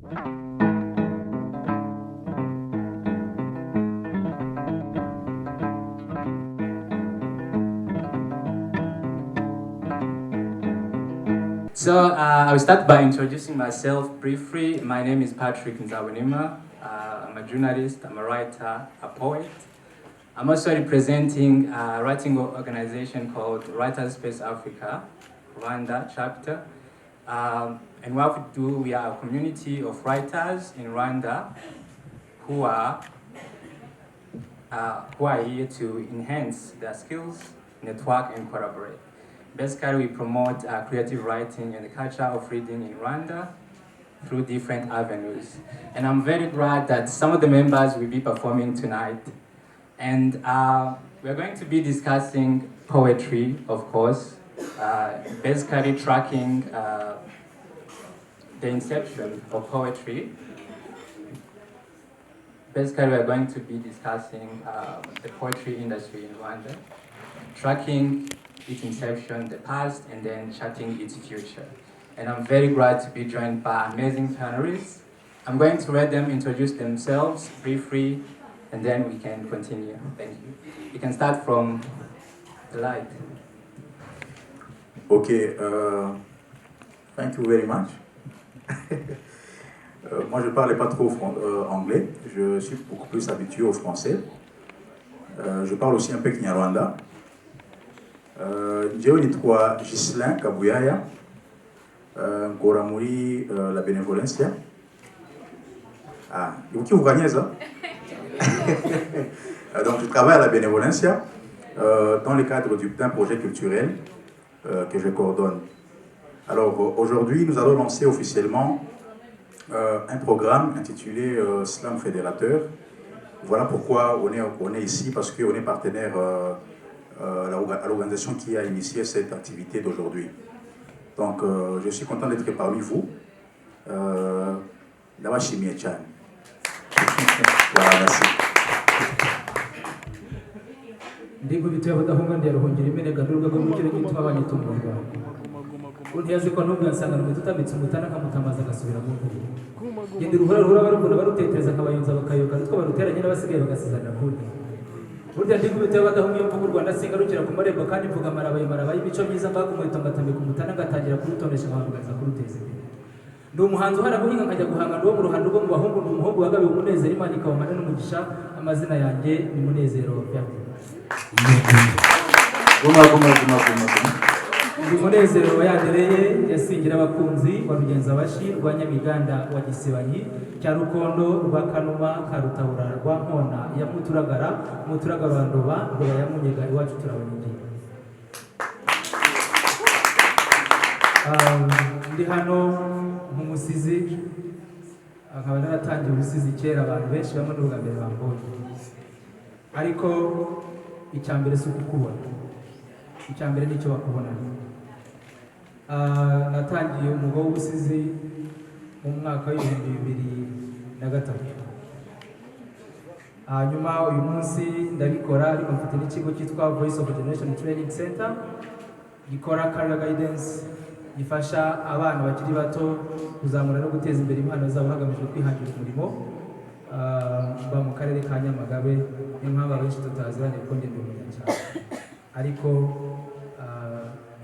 So I'll start by introducing myself briefly. My name is Patrick Nzabonima. I'm a journalist, I'm a writer, a poet. I'm also representing a writing organization called Writers Space Africa, Rwanda chapter. And what we do, we are a community of writers in Rwanda who are here to enhance their skills, network, and collaborate. Basically, we promote creative writing and the culture of reading in Rwanda through different avenues. And I'm very glad that some of the members will be performing tonight. And we're going to be discussing poetry, of course, basically tracking the inception of poetry. Basically, we're going to be discussing the poetry industry in Rwanda, tracking its inception, the past, and then charting its future. And I'm very glad to be joined by amazing panelists. I'm going to let them introduce themselves briefly, and then we can continue. Thank you. You can start from the light. Okay, thank you very much. Moi, je ne parle pas trop anglais, je suis beaucoup plus habitué au français. Je parle aussi un peu Kinyarwanda. Njyewe nitwa Gislin Kabuyaya, nkora muri la bénévolencia. Ukivuga neza? Donc je travaille à la bénévolencia dans le cadre d'un projet culturel que je coordonne. Alors aujourd'hui, nous allons lancer officiellement un programme intitulé Slam Fédérateur. Voilà pourquoi on est ici, parce qu'on est partenaire à l'organisation qui a initié cette activité d'aujourd'hui. Donc je suis content d'être parmi vous. Ndabashimiye cyane. Voilà, merci. Ndiko bitewe badahunga ndyaruhongera imenega n'urwo rw'umukire gituma abanyitumurwa. Untiyaze ko nubwo yansanga no tutabitse umutana kamutamaza gasubira mu nkuru. Gende ruhura barukunda barutetereza kabayunza bakayoka nitwo baruteranye n'abasigaye bagasizana kuri. Burya ndiko bitewe badahunga yo mu Rwanda singarukira ku marembo kandi mvuga marabaye imico myiza ngakumuhita ngatamika umutana gatangira kurutonesha bavugaza kuruteza imbere. Ndi umuhanzi uhara guhinga nkajya guhanga ndo mu ruhando rwo mu bahungu n'umuhungu wagabe umunezero Imana ikabamana n'umugisha. Amazina yanjye ni Munezero Byago. Ndi Munezero yadereye yasingira abakunzi wa Rugenza Bashi rwa Nyamiganda wa Gisebanyi cya Rukondo rwa Kanuma ka Rutabura rwa Nkona ya Muturagara wa Ndoba Ndoba ya Munyega iwacu turabanyije. Ndi hano nk'umusizi akaba naratangiye ubusizi kera abantu benshi bamwe n'ubwa mbere bambonye. Ariko icyambere si ukukubona, icyambere nicyo bakubona. Natangiye umwuga w'ubusizi mu mwaka wa 2003. Hanyuma uyu munsi ndabikora ariko mfite n'ikigo cyitwa Voice of Generation Training Center gikora career guidance, gifasha abana bakiri bato kuzamura no guteza imbere impano zabo hagamijwe kwihangira umurimo. Mba mu karere ka Nyamagabe, ni nk'aba benshi tutaziranye kuko ndi umunyacyaha, ariko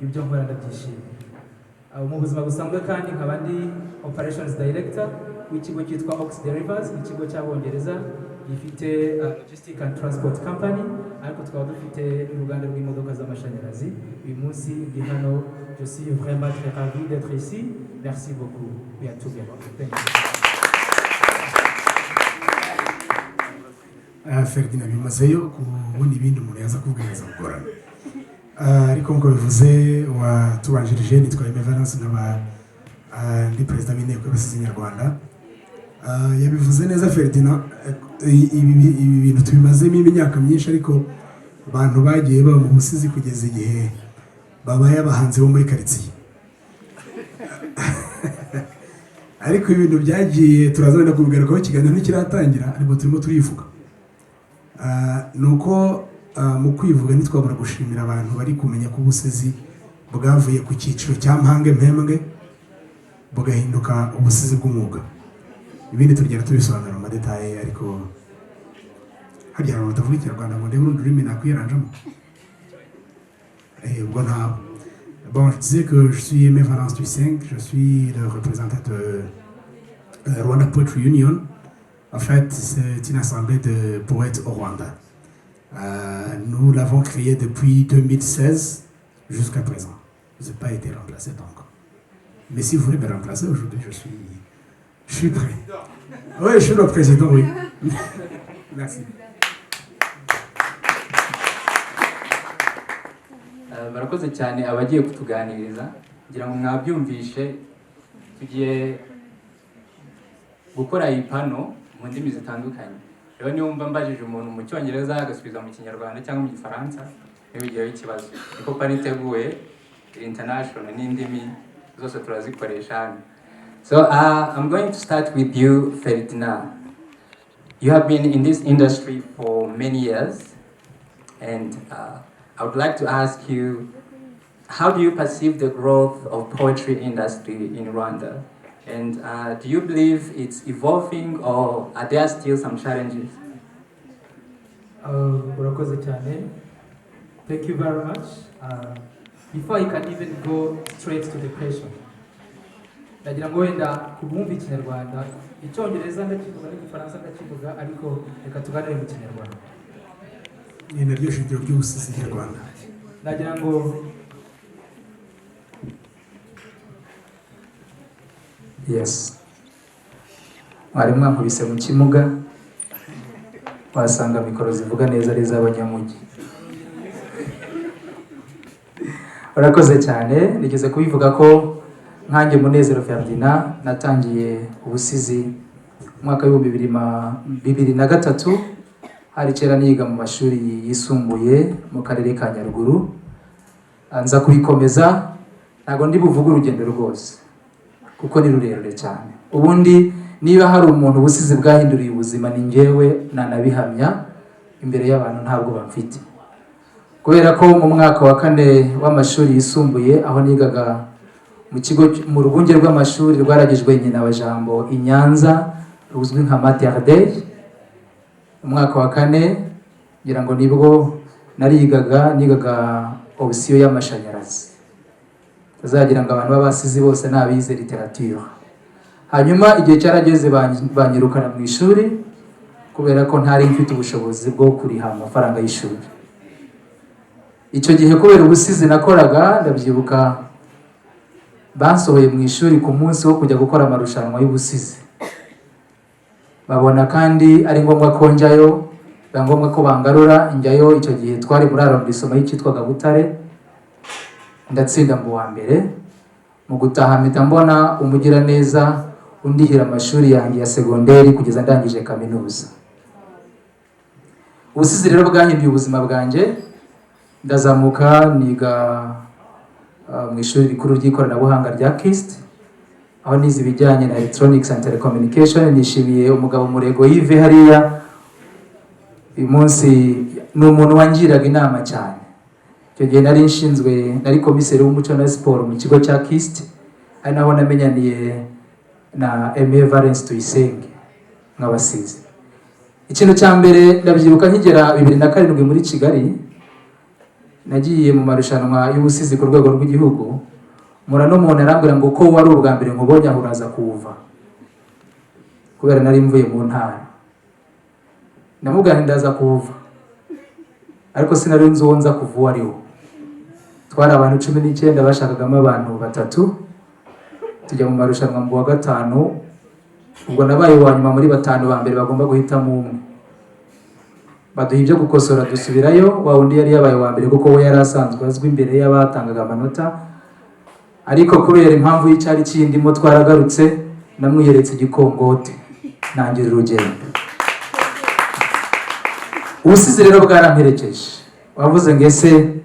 ibyo nkora ndabyishimiye. Mu buzima busanzwe kandi nkaba ndi operations director w'ikigo cyitwa Ox Derivers, ikigo cy'Abongereza gifite logistic and transport company, ariko tukaba dufite uruganda rw'imodoka z'amashanyarazi. Uyu munsi ndi hano, je suis vraiment très ravi d'être ici. Merci beaucoup. We are together. Thank you. Ferdinand bimazeyo kubona ibindi umuntu yaza kubwiriza gukora. Ariko ngo bivuze watubanjirije nitwa Emerance nkaba ndi president w'inteko y'abasizi nyarwanda. Yabivuze neza Ferdinand, ibi bintu tubimazemo imyaka myinshi, ariko abantu bagiye baba mu busizi kugeza igihe babaye abahanzi bo muri quartier. Ariko ibintu byagiye turazana kubigarukaho ikiganiro ntikiratangira, ariko turimo turivuga. Nuko mu kwivuga ntitwabura gushimira abantu bari kumenya ko ubusizi bwavuye ku cyiciro cya mpambwe bugahinduka ubusizi bw'umwuga. ibindi tugenda tubisobanura mu madetaye ariko harya abantu batavuga ikinyarwanda ngo ndebe urundi rurimi nakwiranjamo ubwo ntabwo. Bon, je disais que je suis Aimé Valence du 5, je suis le représentant de Rwanda Poetry Union. En fait, c'est une assemblée de poètes au Rwanda. Nous l'avons créée depuis 2016 jusqu'à présent. Je n'ai pas été remplacé encore. Mais si vous voulez me remplacer aujourd'hui, je suis prêt. Oui, je suis le président, oui. Merci. Barakoze cyane abagiye kutuganiriza ngira ngo mwabyumvishe tugiye gukora iyi pano mu ndimi zitandukanye. Rero niyo mba mbajije umuntu mu cyongereza agasubiza mu kinyarwanda cyangwa mu gifaransa ntibigireho ikibazo. Niko pano iteguye international n'indimi zose turazikoresha hano. So I'm going to start with you, Ferdinand. You have been in this industry for many years, and I would like to ask you, how do you perceive the growth of poetry industry in Rwanda? And do you believe it's evolving, or are there still some challenges? Urakoze cyane. Thank you very much. Before I can even go straight to the question, ndagira ngo wenda kubumva ikinyarwanda, icyongereza ndakivuga n'igifaransa ndakivuga, ariko reka tuganire mu kinyarwanda. Ni naryo shingiro ry'ubusizi nyarwanda. Ndagira ngo Yes. Mwari mwankubise mu kimuga, wasanga mikoro zivuga neza ari iz'abanyamujyi. Urakoze cyane, nigeze kubivuga ko nkanjye Munezero Ferdinand natangiye ubusizi mwaka wa 2003, hari kera niga mu mashuri yisumbuye mu karere ka Nyaruguru. Nza kubikomeza, ntago ndi buvuga urugendo rwose kuko ni rurerure cyane. Ubundi niba hari umuntu ubusizi bwahinduriye ubuzima ni njyewe, nanabihamya imbere y'abantu ntabwo bamfite. Kubera ko mu mwaka wa 4 w'amashuri yisumbuye aho nigaga mu kigo mu rwunge rw'amashuri rwaragijwe nyina wa jambo i Nyanza ruzwi nka maternelle, umwaka wa 4 ngira ngo nibwo nigaga option y'amashanyarazi. Azagira ngo abantu babasizi bose nabize littérature. Hanyuma igihe cyarageze banyirukana mu ishuri kubera ko ntari mfite ubushobozi bwo kuriha amafaranga y'ishuri. Icyo gihe kubera ubusizi nakoraga, ndabyibuka bansohoye mu ishuri ku munsi wo kujya gukora amarushanwa y'ubusizi. Babona kandi ari ngombwa ko njyayo, ngombwa ko bangarura njyayo. Icyo gihe twari muri arrondissement y'ikitwaga Butare, ndatsinda mu wa mbere. Mu gutaha mpita mbona umugira neza undihira amashuri yanjye ya segonderi kugeza ndangije kaminuza. Ubusizi rero bwahinduye ubuzima bwanjye, ndazamuka niga mu ishuri rikuru ry'ikoranabuhanga rya KIST, aho nize ibijyanye na electronics and telecommunication. Nishimiye umugabo Murego Yves hariya, uyu munsi ni umuntu wangiraga inama cyane. Icyo gihe nari komiseri w'umuco na siporo mu kigo cya KIST, ari naho namenyaniye na Aimé Valence Tuyisenge nk'abasizi. Ikintu cya mbere ndabyibuka nkigera 2007 muri Kigali, nagiye mu marushanwa y'ubusizi ku rwego rw'igihugu. Murano umuntu arambwira ngo ko wari ubwa mbere nkubonye aho uraza kuva, kubera nari mvuye mu ntara. Ndamubwira ndaza kuva, ariko sinari nzi uwo nza kuva uwo ariwo. Twari abantu 19 bashakagamo abantu 3, tujya mu marushanwa mu wa 5. Ubwo nabaye wa nyuma muri 5 ba mbere bagomba guhitamo umwe. Baduha ibyo gukosora dusubirayo, wa undi yari yabaye wa mbere kuko we yari asanzwe azwi imbere y'abatangaga amanota. Ariko kubera impamvu y'icyari kindimo twaragarutse, namwiyeretse igikongote nangira urugendo. Ubusizi rero bwaramperekeje. Wavuze ngo ese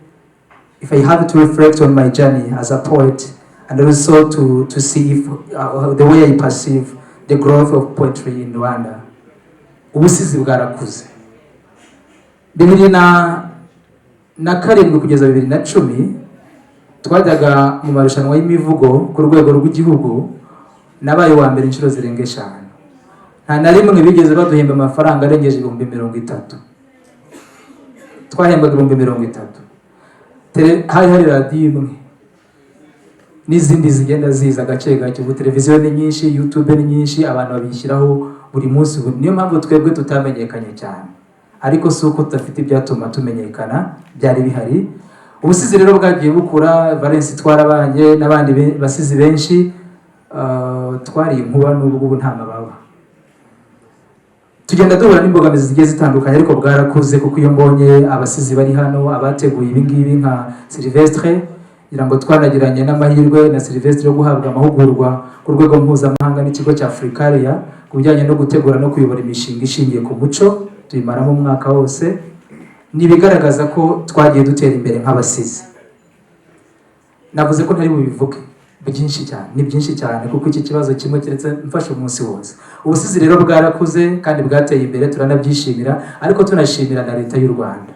if I have to reflect on my journey as a poet and also to see if the way I perceive the growth of poetry in Rwanda, ubusizi bwarakuze. 2007 kugeza 2010 twajyaga mu marushanwa y'imivugo ku rwego rw'igihugu, nabaye wa mbere inshuro zirenga 5. nta na rimwe bigeze baduhemba amafaranga arengeje 30,000. Twahembwaga 30,000. Hari hari radiyo imwe n'izindi zigenda ziza gace gake, ubu televiziyo ni nyinshi, YouTube ni nyinshi, abantu babishyiraho buri munsi. Niyo mpamvu twebwe tutamenyekanye cyane, ariko si uko tudafite ibyatuma tumenyekana, byari bihari. Ubusizi rero bwagiye bukura. Valence twarabanye n'abandi basizi benshi, twari inkuba n'ubwo ubu nta mababa. Tugenda duhura n'imbogamizi zigiye zitandukanye, ariko bwarakuze kuko iyo mbonye abasizi bari hano, abateguye ibi ngibi nka Sylvestre, kugira ngo twanagiranye n'amahirwe na Sylvestre yo guhabwa amahugurwa ku rwego mpuzamahanga n'ikigo cya Africaria ku bijyanye no gutegura no kuyobora imishinga ishingiye ku muco. Tuyimaramo umwaka wose. Nibigaragaza ko twagiye dutera imbere nk'abasizi. Navuze ko ntari bubivuge byinshi cyane, ni byinshi cyane kuko iki kibazo kimwe kiretse mfashe umunsi wose. Ubusizi rero bwarakuze kandi bwateye imbere, turanabyishimira, ariko tunashimira na leta y'u Rwanda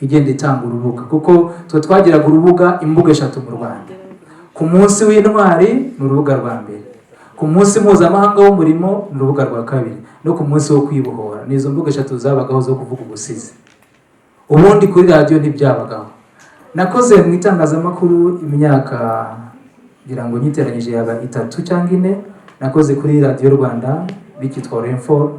igenda itanga urubuga, kuko twe twagiraga urubuga imbuga 3 mu Rwanda. Ku munsi w'intwari ni urubuga rwa mbere, ku munsi mpuzamahanga w'umurimo ni urubuga rwa kabiri, no ku munsi wo kwibohora. Nizo mbuga 3 zabagaho zo kuvuga ubusizi. Ubundi kuri radio ntibyabagaho. Nakoze mu itangazamakuru imyaka ngira ngo nyiteranyije yaba 3 cyangwa 4. Nakoze kuri radio Rwanda bikitwa Renfort,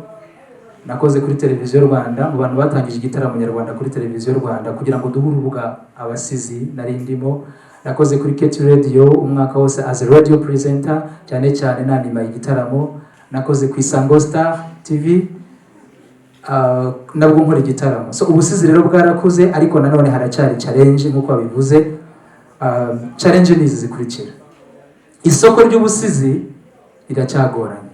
nakoze kuri televiziyo Rwanda, mu bantu batangije igitaramo nyarwanda kuri televiziyo Rwanda kugira ngo duhure urubuga abasizi nari ndimo. Nakoze kuri Keti Radio umwaka wose as a radio presenter, cyane cyane nanima igitaramo. Nakoze ku Isango Star TV, nabwo nkora igitaramo. So ubusizi rero bwarakuze, ariko nanone haracyari challenge nkuko babivuze. Challenge ni izi zikurikira. Isoko ry'ubusizi riracyagoranye.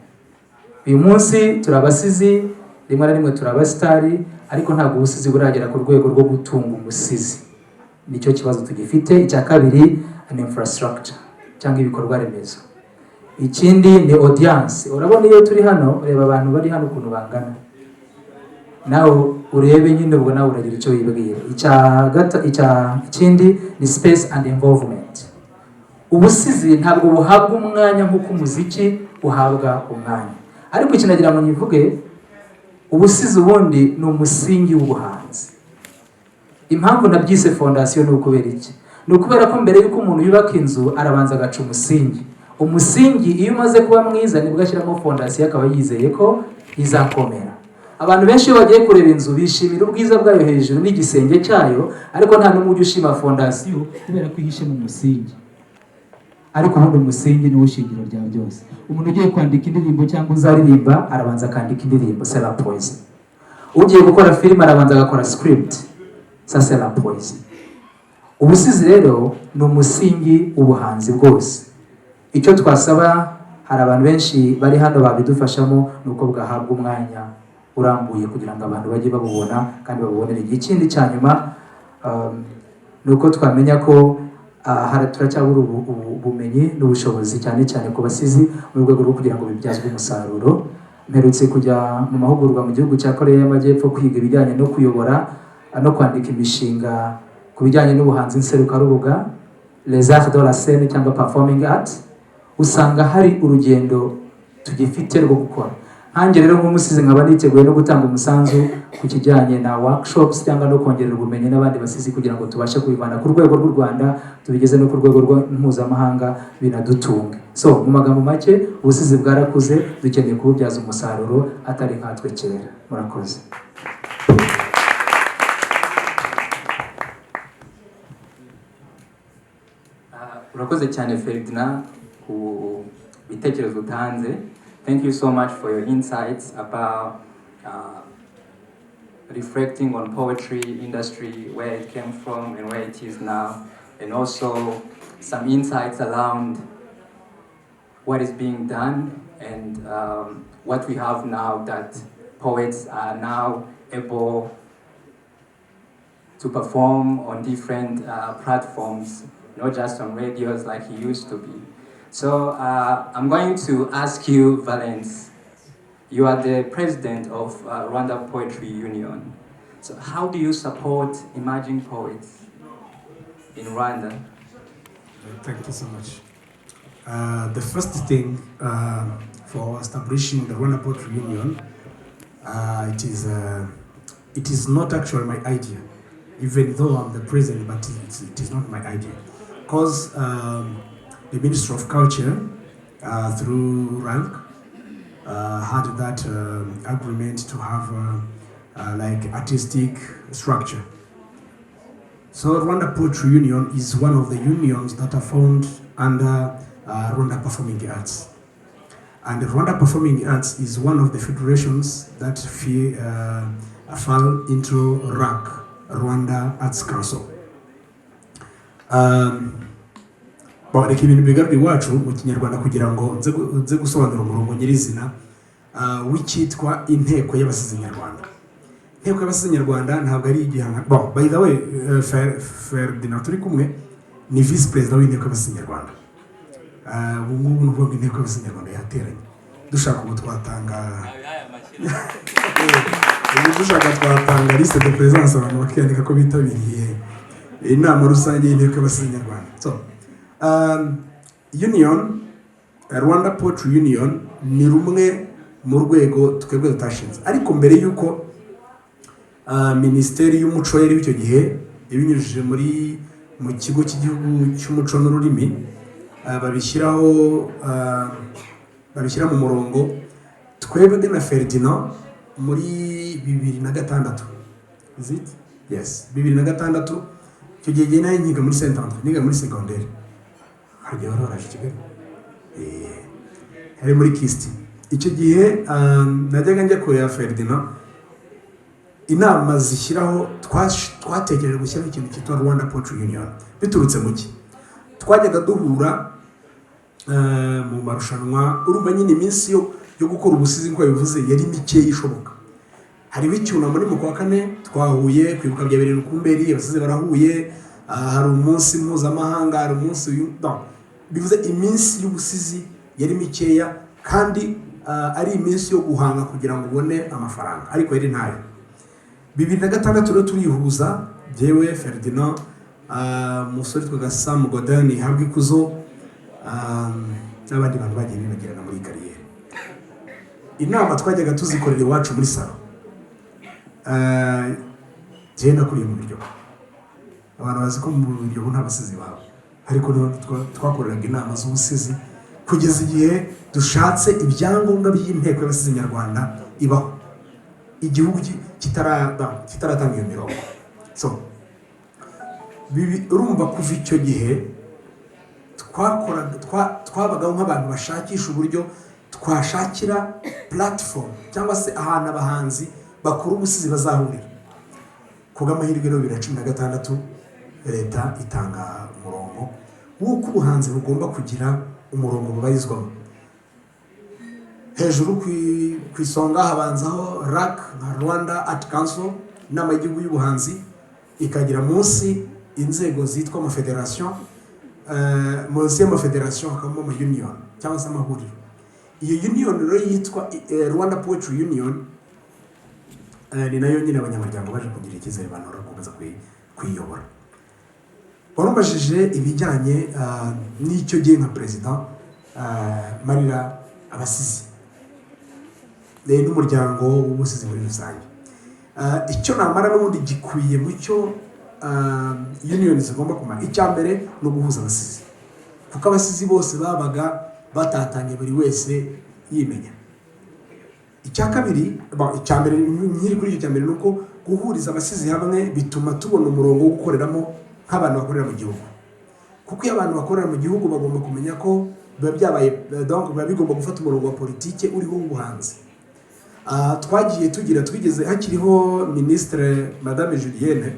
Uyu munsi turabasizi, rimwe na rimwe turabastari, ariko ntabwo ubusizi buragera ku rwego rwo gutunga umusizi. Nicyo kibazo tugifite. Icya kabiri ni infrastructure cyangwa ibikorwa remezo. Ikindi ni audience. Urabona iyo turi hano, ureba abantu bari hano ukuntu bangana, nawe urebe nyine ubwo nawe uragira icyo wibwira. Ikindi ni space and involvement. Ubusizi ntabwo buhabwa umwanya nk'uko umuziki uhabwa umwanya. Ariko iki nagira ngo nyivuge, ubusizi ubundi ni umusingi w'ubuhanzi. Impamvu nabyise fondation ni ukubera iki? Ni ukubera ko mbere y'uko umuntu yubaka inzu arabanza agaca umusingi. Umusingi iyo umaze kuba mwiza nibwo ashyiramo fondation akaba yizeye ko izakomera. Abantu benshi iyo bagiye kureba inzu bishimira ubwiza bwayo hejuru n'igisenge cyayo, ariko nta n'umwe ujya ushima fondation kubera ko ihishe mu musingi. Ariko ubundi umusingi ni wo shingiro rya byose. Umuntu ugiye kwandika indirimbo cyangwa uzaririmba arabanza akandika indirimbo, c'est la poésie. Ugiye gukora film arabanza agakora script, ça c'est la poésie. Ubusizi rero ni umusingi w'ubuhanzi bwose. Icyo twasaba, hari abantu benshi bari hano babidufashamo, nuko bwahabwa umwanya urambuye kugira ngo abantu bajye babubona kandi babubonere igihe. Ikindi cya nyuma nuko twamenya ko turacyabura ubumenyi n'ubushobozi cyane cyane ku basizi mu rwego rwo kugira ngo bibyazwe umusaruro. Mperutse kujya mu mahugurwa mu gihugu cya Korea y'Amajyepfo kwiga ibijyanye no kuyobora no kwandika imishinga ku bijyanye n'ubuhanzi nserukarubuga, les arts de la scène cyangwa performing arts. Usanga hari urugendo tugifite rwo gukora. Hanjye rero nk'umusizi nkaba niteguye no gutanga umusanzu ku kijyanye na workshops cyangwa no kongerera ubumenyi n'abandi basizi kugira ngo tubashe kubivana ku rwego rw'u Rwanda tubigeze no ku rwego mpuzamahanga binadutunge. So mu magambo make, ubusizi bwarakuze, dukeneye kububyaza umusaruro atari nkatwe kera. Murakoze. Urakoze cyane Ferdinand ku bitekerezo utanze. Thank you so much for your insights about reflecting on poetry industry, where it came from and where it is now, and also some insights around what is being done and what we have now, that poets are now able to perform on different platforms, not just on radios like he used to be. So I'm going to ask you, Valence, you are the president of Rwanda Poetry Union. So how do you support emerging poets in Rwanda? Thank you so much. The first thing for establishing the Rwanda Poetry Union. It is not actually my idea, even though I'm the president, but it is not my idea. Because the Ministry of Culture, through rank, had that agreement to have like artistic structure. So Rwanda Poetry Union is one of the unions that are found under Rwanda Performing Arts. And the Rwanda Performing Arts is one of the federations that fall into RAC, Rwanda Arts Council. Reka ibintu bigarura iwacu mu Kinyarwanda kugira ngo nze gusobanura umurongo nyirizina w'icyitwa inteko y'abasizi nyarwanda. Inteko y'abasizi nyarwanda ntabwo ari igihanga. By the way, Ferdinand turi kumwe ni vice president w'inteko y'abasizi nyarwanda. Ubu ngubu n'ubwo inteko y'abasizi nyarwanda yateranye. Dushaka ubu twatanga liste de présence abantu bakiyandika ko bitabiriye inama rusange y'inteko y'abasizi nyarwanda. So union, Rwanda Poetry Union ni rumwe mu rwego twebwe tutashinze, ariko mbere yuko Minisiteri y'Umuco yari icyo gihe ibinyujije mu kigo cy'igihugu cy'umuco n'ururimi babishyira mu murongo, twebwe na Ferdinand muri 2006. Is it? Yes, 2006. Icyo gihe nayo nyiga muri Saint Andre, niga muri secondaire. Hajya waraje Kigali. Hari muri Kisti. Icyo gihe najyaga njya kureba Ferdinand, inama zishyiraho twatekereje gushyiraho ikintu cyitwa Rwanda Poetry Union. Biturutse mu ki? Twajyaga duhura mu marushanwa, urumva nyine iminsi yo gukora ubusizi nk'uko bivuze yari mike ishoboka. Hari icyunamo muri mu kwa kane twahuye kwibuka bya birindwi kumberi, abasizi barahuye, hari umunsi mpuzamahanga, hari umunsi bivuze iminsi y'ubusizi yari mikeya kandi ari iminsi yo guhanga kugira ngo ubone amafaranga, ariko yari ntayo. 2006 rero turihuza, jewe Ferdinand, musore twaga Sam Godani habwa ikuzo, n'abandi bantu bagiye bibagirana muri kariyeri. Inama twajyaga tuzikorera iwacu muri salo. Je nakuriye mu biryo. Abantu bazi ko mu biryo nta basizi babo, ariko twakoreraga inama z'ubusizi kugeza igihe dushatse ibyangombwa by'inteko y'abasizi nyarwanda ibaho, igihugu kitaratanga iyo mirongo. So urumva kuva icyo gihe twabagaho nk'abantu bashakisha uburyo twashakira platform cyangwa se ahantu abahanzi bakora ubusizi bazahurira. Kubw'amahirwe rero 2016 leta itanga umurongo w'uko ubuhanzi bugomba kugira umurongo bubarizwamo. Hejuru ku isonga habanzaho RAC nka Rwanda Art Council, inama y'igihugu y'ubuhanzi, ikagira munsi inzego zitwa amafederation, munsi y'amafederation hakabamo ama union cyangwa se amahuriro. Iyo union rero yitwa Rwanda Poetry Union, ni nayo nyine abanyamuryango baje kugira icyizere banora gukomeza kwiyobora. Warumajije ibijyanye n'icyo gihe nka president marira abasizi n'umuryango w'ubusizi muri rusange. Icyo namara n'ubundi gikwiye mu cyo union zigomba kumara, icya mbere no guhuza abasizi, kuko abasizi bose babaga batatanye buri wese yimenya. Icya kabiri, icya mbere nkiri kuri icyo cya mbere nuko guhuriza abasizi hamwe bituma tubona umurongo wo gukoreramo nk'abantu bakorera mu gihugu, kuko iyo abantu bakorera mu gihugu bagomba kumenya ko biba byabaye, donc biba bigomba gufata umurongo wa politike uriho w'ubuhanzi. Twigeze hakiriho Ministre Madame Julienne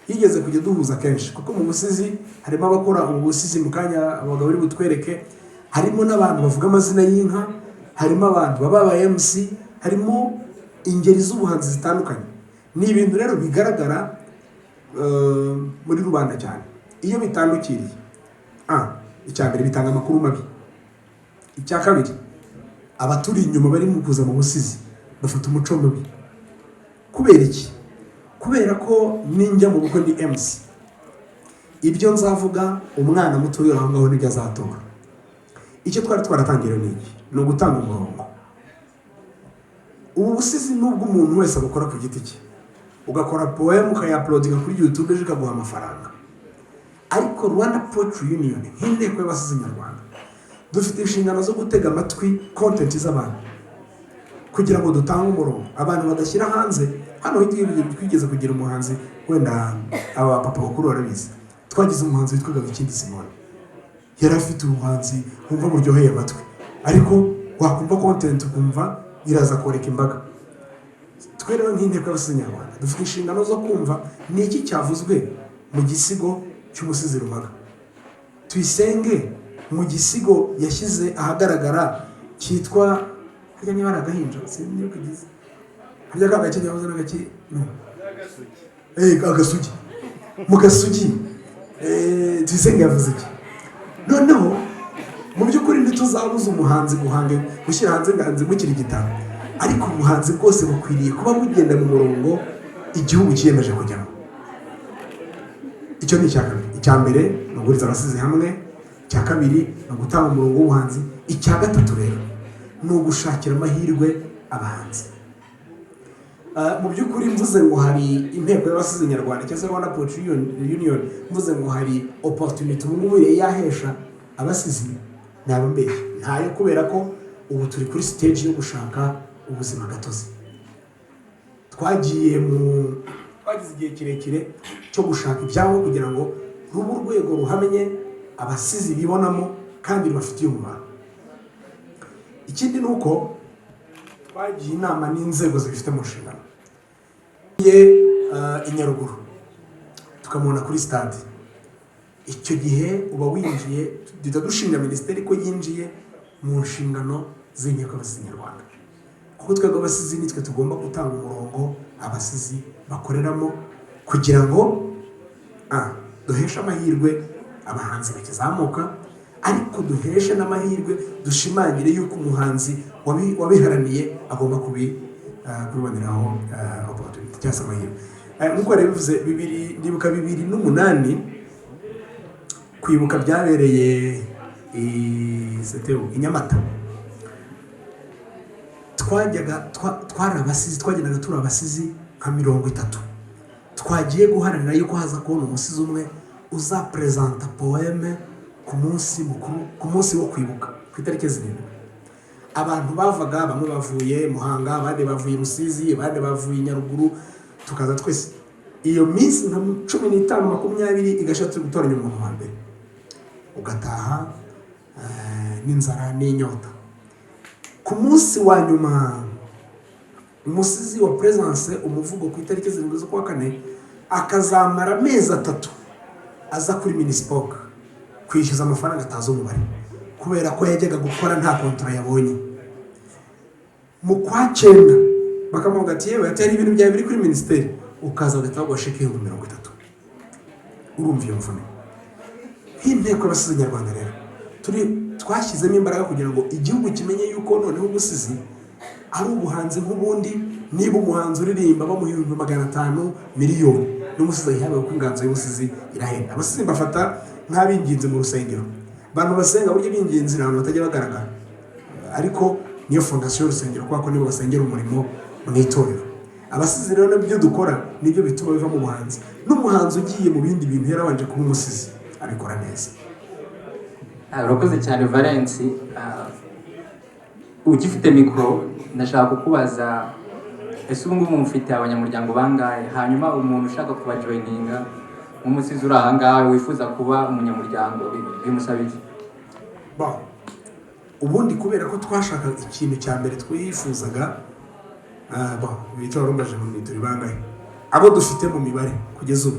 yigeze kujya duhuza kenshi, kuko mu busizi harimo abakora ubusizi mu kanya abagabo bari butwereke, harimo n'abantu bavuga amazina y'inka, harimo abantu baba ba MC, harimo ingeri z'ubuhanzi zitandukanye. Ni ibintu rero bigaragara muri rubanda cyane iyo bitandukiriye. Icya mbere bitanga amakuru mabi. Icya kabiri, abaturi inyuma bari mu kuza mu busizi bafata umuco mubi. Kubera iki? Kubera ko ninjya mu bukwe ndi MC, ibyo nzavuga umwana muto uri aho ngaho nibyo azatora. icyo twari twaratangira ni iki, ni ugutanga umurongo. Ubu busizi nubwo umuntu wese abukora ku giti cye, ugakora poème ukayaploadinga kuri YouTube ejo ikaguha amafaranga, ariko Rwanda Poetry Union nk'inteko y'abasizi nyarwanda dufite inshingano zo gutega amatwi content z'abantu kugira ngo dutange umurongo abantu badashyira hanze. Hano twigeze kugira umuhanzi, wenda aba papa bakuru barabizi, twagize umuhanzi witwaga Ikindi Simone, yari afite ubuhanzi wumva buryoheye amatwi, ariko wakumva content ukumva iraza koreka imbaga. Twe rero nk'inteko y'abasizi nyarwanda dufite inshingano zo kumva ni iki cyavuzwe mu gisigo cy'umusizi Rumaga, tuyisenge mu gisigo yashyize ahagaragara cyitwa harya niba ari agahinja sinzi kugize harya kagake yavuze n'agake agasugi, mu gasugi tuyisenge yavuze iki. Noneho mu by'ukuri ntituzabuza umuhanzi gushyira hanze nganze mukiri gitabo, ariko ubuhanzi bwose bukwiriye kuba bugenda mu murongo igihugu cyiyemeje kujyamo. Icyo ni icya kabiri. Icya mbere ni uguriza abasizi hamwe, icya kabiri ni ugutanga umurongo w'ubuhanzi, icya gatatu rero ni ugushakira amahirwe abahanzi. Mu by'ukuri mvuze ngo hari inteko y'abasizi nyarwanda cyangwa se Rwanda Poetry Union, mvuze ngo hari opportunity ubu yahesha abasizi, naba mbeshye ntayo, kubera ko ubu turi kuri stage yo gushaka ubuzima gatozi. Twagize igihe kirekire cyo gushaka ibyabo kugira ngo rube urwego ruhamenye abasizi bibonamo kandi bafitiye umumaro. Ikindi ni uko twagiye inama n'inzego zibifite mu nshingano. I Nyaruguru tukamubona kuri stade, icyo gihe uba winjiye, duhita dushinga minisiteri ko yinjiye mu nshingano z'inteko y'abasizi nyarwanda, kuko twebwe abasizi nitwe tugomba gutanga umurongo abasizi bakoreramo kugira ngo duheshe amahirwe abahanzi bakizamuka, ariko duheshe n'amahirwe dushimangire yuko umuhanzi wabiharaniye agomba kubiboneraho opportunity cyangwa se amahirwe. Nk'uko rero bivuze, ndibuka 2008 kwibuka byabereye i Nyamata, twagendaga turi abasizi nka 30, twagiye guharanira yuko haza kubona umusizi umwe uzapresenta poeme ku munsi mukuru, ku munsi wo kwibuka ku itariki 7. Abantu bavaga, bamwe bavuye Muhanga, abandi bavuye Rusizi, abandi bavuye Nyaruguru, tukaza twese. Iyo minsi nka 15-20 igashatse gutoranya umuntu wa mbere, ugataha n'inzara n'inyota. Ku munsi wa nyuma umusizi wa presence umuvugo ku itariki 7 z'ukwa kane akazamara amezi 3 aza kuri Minispoc kwishyuza amafaranga atazo umubare, kubera ko yajyaga gukora nta kontra yabonye. Mu kwa 9 bakamuvuga ati yewe atari ibintu byawe biri kuri ministeri, ukaza ugataha ugashika 30. Urumva iyo mvune. Inteko y'abasizi nyarwanda rero twashyizemo imbaraga kugira ngo igihugu kimenye yuko noneho ubusizi ari ubuhanzi nk'ubundi. Niba umuhanzi uririmba bamuha 500 miliyoni, n'umusizi ayihawe ko inganzo y'ubusizi irahenda. Abasizi bafata nk'abinginze mu rusengero, abantu basenga buryo binginze n'abantu batajya bagaragara, ariko niyo fondation y'urusengero kwako nibo basengera umurimo mu itorero. Abasizi rero nabyo dukora nibyo bituma biva mu buhanzi. N'umuhanzi ugiye mu bindi bintu yarabanje kuba umusizi abikora neza. Urakoze cyane Valence. Ugifite mikoro ndashaka kukubaza, ese ubu ngubu mufite abanyamuryango bangahe? Hanyuma umuntu ushaka kuba joininga nk'umusizi uri aha ngaha wifuza kuba umunyamuryango bimusaba iki? Ubundi kubera ko twashaka ikintu cya mbere twifuzaga, bicara rumbaje mu turi bangahe, abo dufite mu mibare kugeza ubu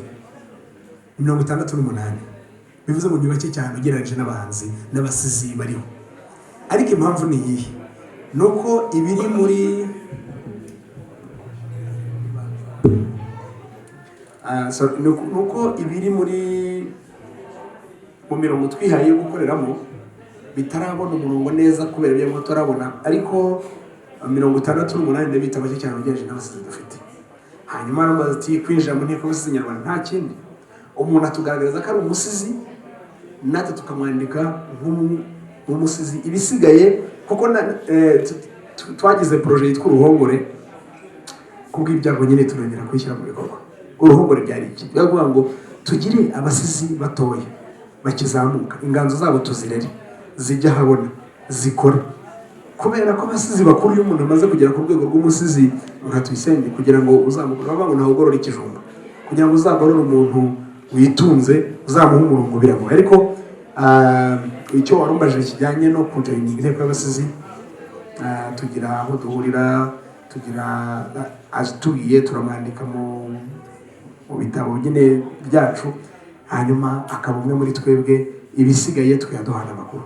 68, bivuze mu bake cyane ugereranyije n'abahanzi n'abasizi bariho. Ariko impamvu ni iyihe? Nuko ibiri muri nuko ibiri mu mirongo twihaye gukoreramo bitarabona umurongo neza kubera ibyo turabona, ariko 68 ndabita bake cyane ugereranyije n'abasizi dufite. Hanyuma n'amaze ati kwinjira mu nteko y'abasizi nyarwanda nta kindi, umuntu atugaragariza ko ari umusizi, natwe tukamwandika umusizi ibisigaye kuko twagize projet yitwa uruhongore kubw'ibyago nyine turongera kwishyira mu bikorwa. Uruhongore byari iki? Byavuga ngo tugire abasizi batoya bakizamuka, inganzo zabo tuzirere zijya habona zikora, kubera ko abasizi bakuru iyo umuntu amaze kugera ku rwego rw'umusizi nka Tuyisenge, kugira ngo uzamuke baba ngo ntawugorora ikijumba, kugira ngo uzagorore umuntu witunze uzamuha umurongo biragoye. Ariko icyo warumbajije kijyanye no kujoininga inteko y'abasizi, tugira aho duhurira, tugira azituye turamwandika mu bitabo nyine byacu, hanyuma akaba umwe muri twebwe, ibisigaye tukaduhana amakuru.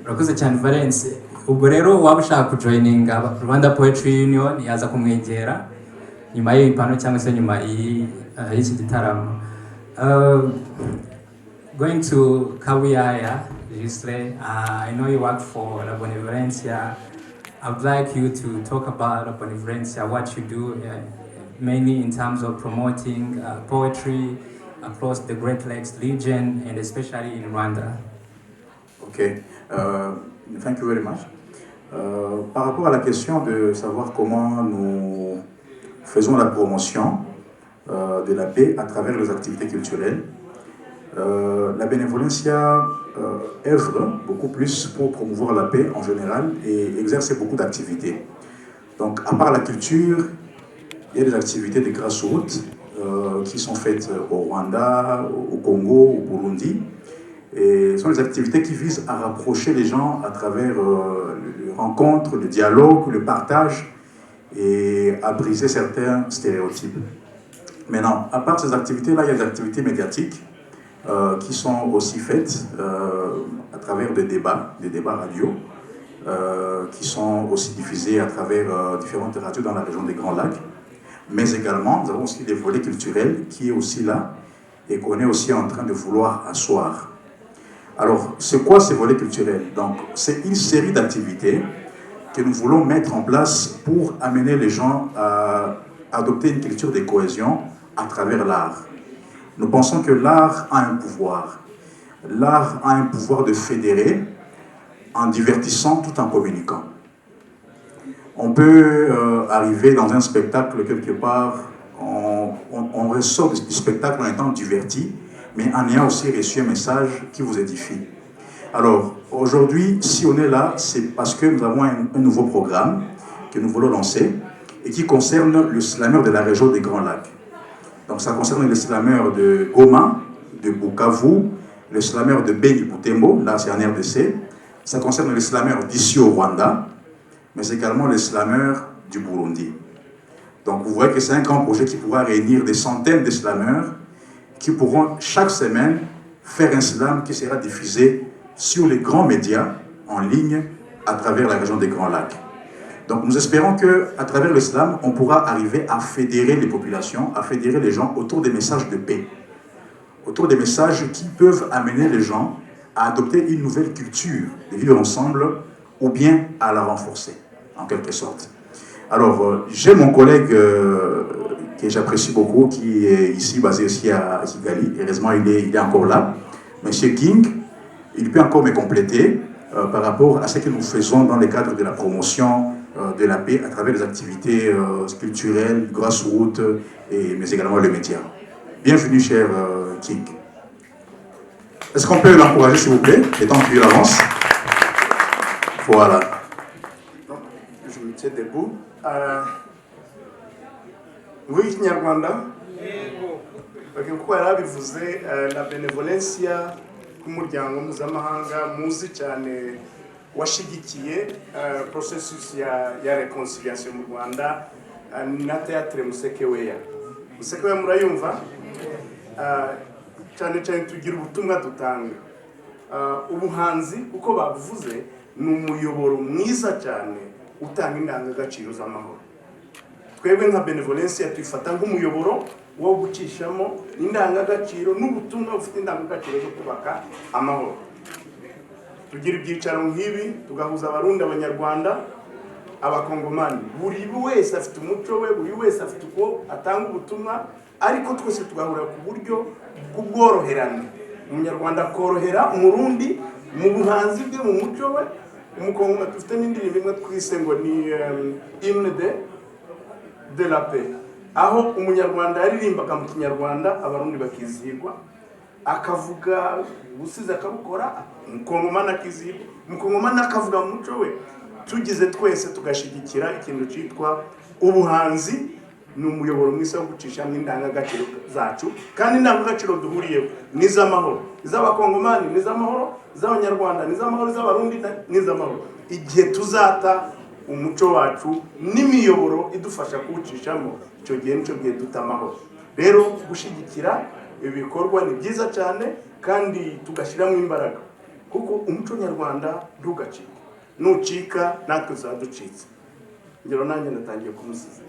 Urakoze cyane Valence. Ubwo rero waba ushaka kujoininga Rwanda Poetry Union yaza kumwegera nyuma y'ipano cyangwa se nyuma y'iki gitaramo. Going to Kawiyaya, Gisle, I know you work for La Benevolencia. I would like you to talk about La Benevolencia, what you do, mainly in terms of promoting poetry across the Great Lakes region and especially in Rwanda. Okay, thank you very much. Par rapport à la question de savoir comment nous faisons la promotion de la paix à travers les activités culturelles, la Benevolencia œuvre beaucoup plus pour promouvoir la paix en général et exerce beaucoup d'activités. Donc, à part la culture, il y a des activités de grassroots qui sont faites au Rwanda, au Congo, au Burundi. Et ce sont des activités qui visent à rapprocher les gens à travers les rencontres, le dialogue, le partage et à briser certains stéréotypes. Maintenant, à part ces activités-là, il y a des activités médiatiques qui sont aussi faites à travers des débats radio, qui sont aussi diffusés à travers différentes radios dans la région des Grands Lacs. Mais également, nous avons aussi des volets culturels qui est aussi là et qu'on est aussi en train de vouloir asseoir. Alors, c'est quoi ces volets culturels? Donc, c'est une série d'activités que nous voulons mettre en place pour amener les gens à adopter une culture de cohésion à travers l'art. Nous pensons que l'art a un pouvoir. L'art a un pouvoir de fédérer en divertissant tout en communiquant. On peut arriver dans un spectacle quelque part, on ressort du spectacle en étant diverti, mais en ayant aussi reçu un message qui vous édifie. Alors, aujourd'hui, si on est là, c'est parce que nous avons un nouveau programme que nous voulons lancer et qui concerne le slammer de la région des Grands Lacs. Donc, ça concerne le slammer de Goma, de Bukavu, le slammer de Beni Butembo, là c'est en RDC. Ça concerne le slammer d'ici au Rwanda, mais également le slammer du Burundi. Donc, vous voyez que c'est un grand projet qui pourra réunir des centaines de slammers qui pourront chaque semaine faire un slam qui sera diffusé sur les grands médias en ligne à travers la région des Grands Lacs. Donc nous espérons qu'à travers le slam, on pourra arriver à fédérer les populations, à fédérer les gens autour des messages de paix, autour des messages qui peuvent amener les gens à adopter une nouvelle culture de vivre ensemble ou bien à la renforcer, en quelque sorte. Alors, j'ai mon collègue que j'apprécie beaucoup, qui est ici, basé aussi à Kigali. Heureusement, il est encore là. Monsieur King, il peut encore me compléter par rapport à ce que nous faisons dans le cadre de la promotion de la paix à travers les activités culturelles, grassroots, mais également les médias. Bienvenue, cher King. Est-ce qu'on peut l'encourager, s'il vous plaît, étant plus l'avance? Voilà. Je me tiens debout. Oui, Rwanda. Kuko yarabivuze la Benevolencia k'umuryango mpuzamahanga muzi cyane washigikiye processus ya reconciliation mu Rwanda na théâtre Musekeweya. Musekeweya murayumva? Cyane cyane tugira ubutumwa dutanga. Ubuhanzi uko bavuze ni umuyoboro mwiza cyane utanga indangagaciro z'amahoro. Twebwe nka Benevolencia twifata nk'umuyoboro wo gucishamo indangagaciro n'ubutumwa bufite indangagaciro zo kubaka amahoro. Tugira ibyicaro nk'ibi tugahuza abarundi, abanyarwanda, abakongomani. Buri wese afite umuco we, buri wese afite uko atanga ubutumwa, ariko twese tugahura ku buryo bw'ubworoherane. Umunyarwanda korohera umurundi, mu buhanzi bwe mu muco we umukongoma dufite n'indirimbo imwe twise ngo ni hymne de la paix, aho umunyarwanda yaririmbaga mu kinyarwanda abarundi bakizihirwa, akavuga ubusizi akabukora, umukongomani akizihirwa, umukongomani akavuga mu muco we, tugize twese tugashigikira ikintu cyitwa ubuhanzi ni umuyoboro mwiza wo gucishamo indangagaciro zacu, kandi indangagaciro duhuriyeho ni iz'amahoro, iz'abakongomani ni iz'amahoro, iz'abanyarwanda ni iz'amahoro, iz'abarundi ni iz'amahoro. Igihe tuzata umuco wacu n'imiyoboro idufasha kuwucishamo, icyo gihe nicyo gihe duta amahoro. Rero gushyigikira ibikorwa ni byiza cyane kandi tugashyiramo imbaraga, kuko umuco nyarwanda ntugacike, nucika natwe zaducitse. Ngero nanjye natangiye kumusiza.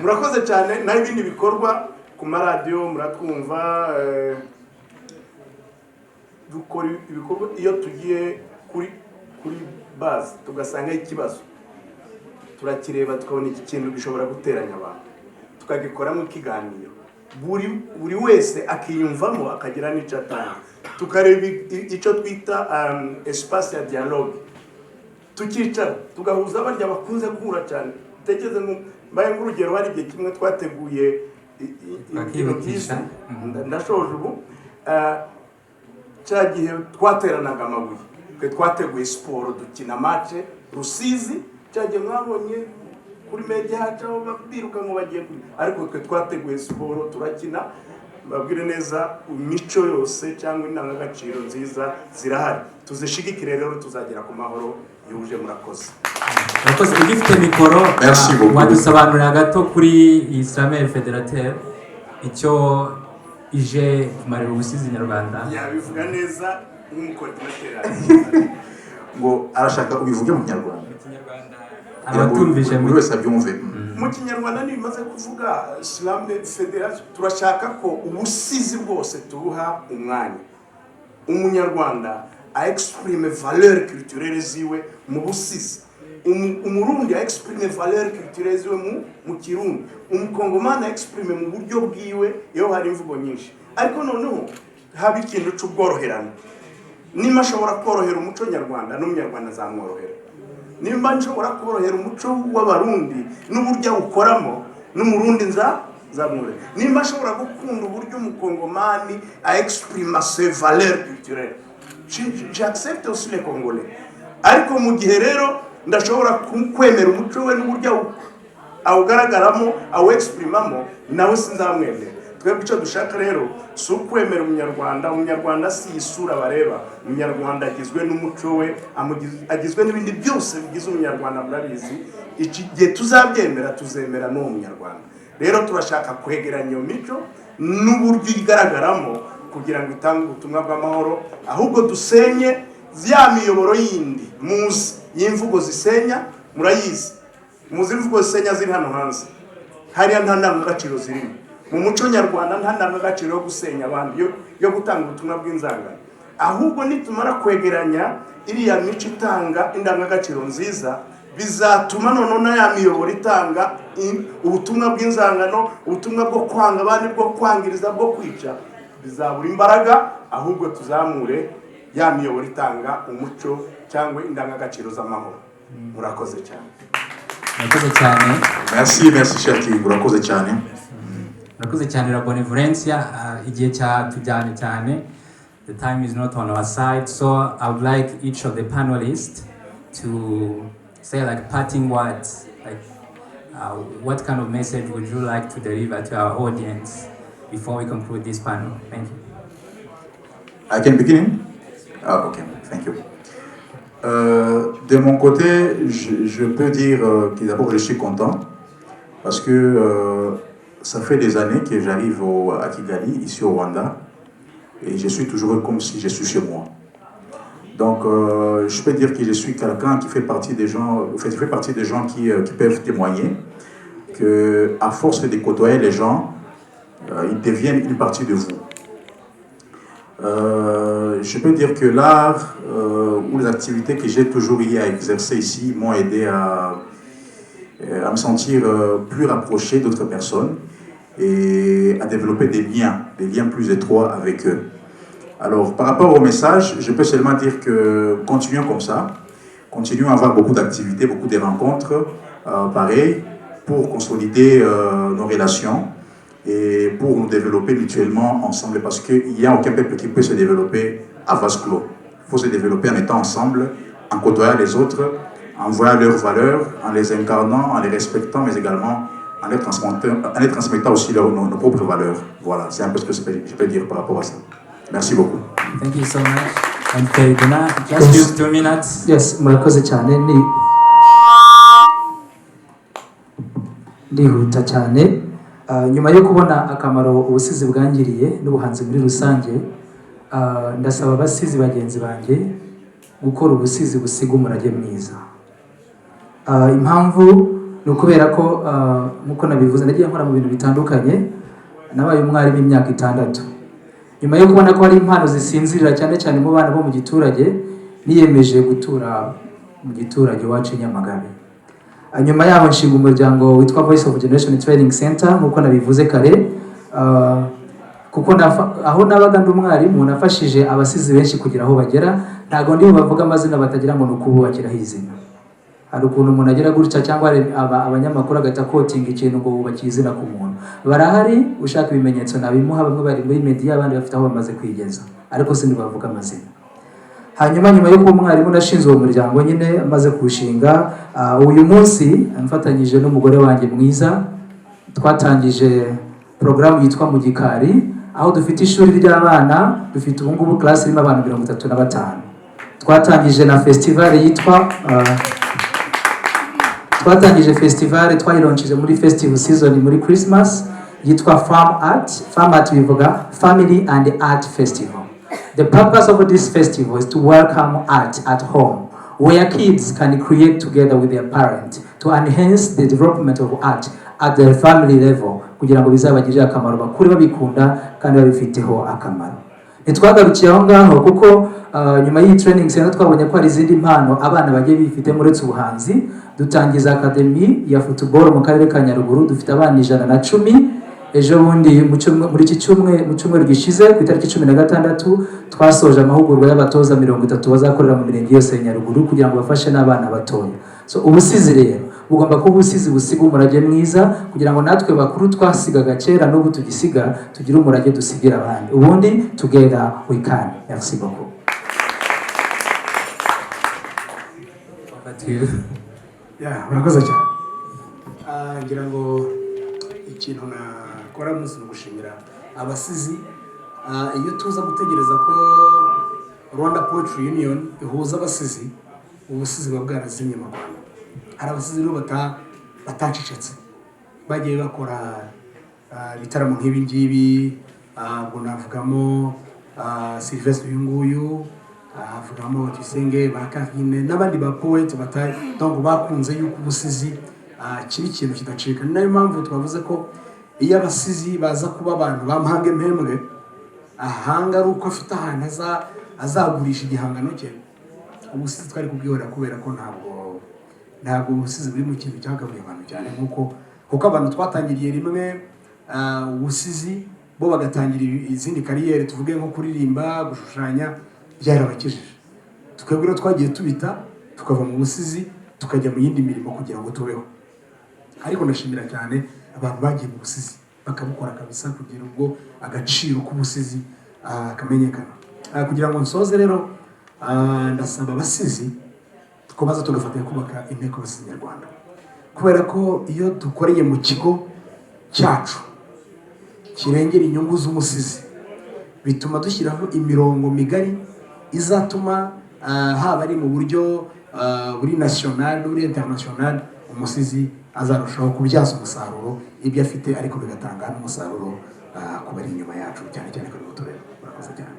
Murakoze cyane, naho ibindi bikorwa ku maradiyo muratwumva, dukora ibikorwa iyo tugiye kuri base tugasanga ikibazo turakireba tukabona iki kintu gishobora guteranya abantu tukagikoramo ikiganiro, buri wese akiyumvamo akagira n'icyo atanga, tukareba icyo twita espace ya dialogue, tukicara tugahuza barya bakunze guhura cyane. Utekereze ngo mbaye nk'urugero, hari igihe kimwe twateguye ikintu cyiza, ndashoje ubu, cya gihe twateranaga amabuye, twe twateguye siporo dukina match Rusizi, cya gihe mwabonye kuri media hacaho biruka ngo bagiye kuri, ariko twe twateguye siporo turakina. Babwire neza imico yose cyangwa indangagaciro nziza zirahari, tuzishigikire rero tuzagera ku mahoro yuje. Murakoze. Murakoze. Ugifite mikoro wadusobanurira gato kuri Islamic Federateur icyo ije kumarira ubusizi nyarwanda? Yabivuga neza nk'umukoordinateur ngo arashaka ubivuge mu Kinyarwanda. Abatumvise buri wese abyumve. Mu Kinyarwanda nibimaze kuvuga Islamic Federation, turashaka ko ubusizi bwose tubuha umwanya, umunyarwanda a exprime valeur culturelle ziwe mu busizi, umurundi a exprime valeur culturelle ziwe mu kirundi, umukongomani a exprime mu buryo bwiwe iyo hari imvugo nyinshi. Ariko noneho haba ikintu cy'ubworoherane, nimba ashobora korohera umuco nyarwanda n'umunyarwanda azamworohera, nimba nshobora korohera umuco w'abarundi n'uburyo awukoramo n'umurundi nzamworohera, nimba ashobora gukunda uburyo umukongomani a exprime ses valeurs culturelles, j'accepte aussi les Congolais. Ariko mu gihe rero ndashobora kwemera umuco we n'uburyo awugaragaramo awexprimamo, nawe sinzamwemera. Twebwe icyo dushaka rero si ukwemera umunyarwanda si isura bareba, umunyarwanda agizwe n'umuco we, agizwe n'ibindi byose bigize umunyarwanda. Murabizi iki gihe tuzabyemera tuzemera n'uwo munyarwanda. Rero turashaka kwegeranya iyo mico n'uburyo igaragaramo kugira ngo itange ubutumwa bw'amahoro, ahubwo dusenye ya miyoboro yindi muzi y'imvugo zisenya. Murayizi, muzi imvugo zisenya ziri hano hanze, hariya nta ndangagaciro zirimo. Mu muco nyarwanda nta ndangagaciro yo gusenya abantu, yo gutanga ubutumwa bw'inzangano. Ahubwo nitumara kwegeranya iriya mico itanga indangagaciro nziza, bizatuma none ya miyoboro itanga ubutumwa bw'inzangano, ubutumwa bwo kwanga abandi, bwo kwangiriza, bwo kwica, bizabura imbaraga. Ahubwo tuzamure ya miyoboro itanga umuco cyangwa indangagaciro z'amahoro. Murakoze cyane. Murakoze cyane. Merci Shaki, murakoze cyane. Murakoze cyane la benevolencia. Igihe cyatujyanye cyane, the time is not on our side, so I would like each of the panelists to say like parting words, like what kind of message would you like to deliver to our audience before we conclude this panel? Thank you. I can begin? Ok, thank you. De mon côté, je peux dire que d'abord je suis content parce que ça fait des années que j'arrive à Kigali, ici au Rwanda, et je suis toujours comme si je suis chez moi. Donc je peux dire que je suis quelqu'un qui fait partie des gens, qui peuvent témoigner que à force de côtoyer les gens, ils deviennent une partie de vous. Je peux dire que l'art ou les activités que j'ai toujours eu à exercer ici m'ont aidé à me sentir plus rapproché d'autres personnes et à développer des liens plus étroits avec eux. Alors, par rapport au message, je peux seulement dire que continuons comme ça. Continuons à avoir beaucoup d'activités, beaucoup de rencontres, pareil, pour consolider nos relations et pour nous développer mutuellement ensemble, parce qu'il n'y a aucun peuple qui peut se développer à vase clos. Il faut se développer en étant ensemble, en côtoyant les autres, en voyant leurs valeurs, en les incarnant, en les respectant, mais également en les transmettant aussi nos propres valeurs. Voilà, c'est un peu ce que je peux dire par rapport à ça. Merci beaucoup. Thank you so much. And Ferdinand, just use 2 minutes. Yes, murakoze cyane ndihuta cyane. Nyuma yo kubona akamaro ubusizi bwangiriye n'ubuhanzi muri rusange, ndasaba abasizi bagenzi banjye gukora ubusizi busiga umurage mwiza. Impamvu ni ukubera ko nkuko nabivuze nagiye nkora mu bintu bitandukanye, nabaye umwarimu imyaka 6. Nyuma yo kubona ko hari impano zisinzirira cyane cyane mu bana bo mu giturage, niyemeje gutura mu giturage wacu Nyamagabe. Nyuma yaho nshinga umuryango witwa Voice of Generation Training Center nkuko nabivuze kare, kuko aho nabaga ndi umwarimu nafashije abasizi benshi kugira aho bagera. Ntago ndi bavuga amazina batagira ngo nukububakiraho izina. Hari ukuntu umuntu agera gutya cyangwa abanyamakuru agata quoting ikintu ngo bubakiye izina ku muntu. Barahari ushaka ibimenyetso nabimuha, bamwe bari muri media abandi bafite aho bamaze kwigeza, ariko sindi bavuga amazina. Hanyuma nyuma yo kuba umwarimu nashinze uwo muryango nyine maze kuwushinga, uyu munsi mfatanyije n'umugore wanjye mwiza twatangije program yitwa mu gikari, aho dufite ishuri ry'abana, dufite ubu ngubu class irimo abantu 35. Twatangije na festival yitwa twayironchije muri festival season muri Christmas yitwa Farm Art bivuga Family and Art Festival. The purpose of this festival is to welcome art at home, where kids can create together with their parents to enhance the development of art at the family level, kugira ngo bizabagirire akamaro bakuri babikunda kandi babifiteho akamaro. Ntitwagarukiye aho ngaho kuko nyuma y'iyi training center twabonye ko hari izindi mpano abana bagiye bifite muri ubuhanzi. Dutangiza academy ya football mu karere ka Nyaruguru, dufite abana 110. Ejo bundi muri iki cyumweru gishize ku itariki 16 twasoje amahugurwa y'abatoza 30 bazakorera mu mirenge yose ya Nyaruguru kugira ngo bafashe n'abana batoya. So ubusizi rero bugomba kuba ubusizi busiga umurage mwiza kugira ngo natwe bakuru twasigaga kera n'ubu tugisiga tugire umurage dusigira abandi. Ubundi together we can. Merci beaucoup. Murakoze cyane. Ngira ngo ikintu nakora munsi no gushimira abasizi. Iyo tuza gutegereza ko Rwanda Poetry Union ihuza abasizi, ubusizi bwarazimye mu Rwanda. Hari abasizi rero batacecetse bagiye bakora bitaramo nk'ibi ngibi, ubwo navugamo Sylvestre Yunguyu, avugamo Tuyisenge bakahine n'abandi ba poètes donc bakunze yuko ubusizi kiri ikintu kidacika. Ni nayo mpamvu twavuze ko iyo abasizi baza kuba abantu bamuhange mpembwe, ahanga ari uko afite ahantu azagurisha igihangano cye, ubusizi twari kubwihora kubera ko ntabwo ubusizi buri mu kintu cyagabuye abantu cyane kuko abantu twatangiriye rimwe ubusizi bo bagatangira izindi kariyeri, tuvuge nko kuririmba, gushushanya, byarabakijije. Twebwe twagiye tubita tukava mu busizi tukajya mu yindi mirimo kugira ngo tubeho. Ariko ndashimira cyane abantu bagiye mu busizi bakabukora kabisa kugira ngo agaciro k'ubusizi kamenyekana. Kugira ngo nsoze rero ndasaba abasizi ko baza tugafatanya kubaka inteko y'abasizi nyarwanda, kubera ko iyo dukoreye mu kigo cyacu kirengera inyungu z'umusizi bituma dushyiraho imirongo migari izatuma haba ari mu buryo buri national n'uri international umusizi azarushaho kubyaza umusaruro ibyo afite, ariko bigatanga n'umusaruro ku bari inyuma yacu cyane cyane kuri uturere. Murakoze cyane.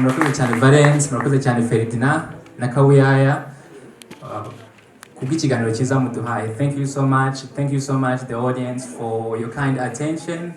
Murakoze cyane Valence, murakoze cyane Ferdinand na Kawiyaya kubw'ikiganiro cyiza muduhaye. Thank you so much the audience for your kind attention.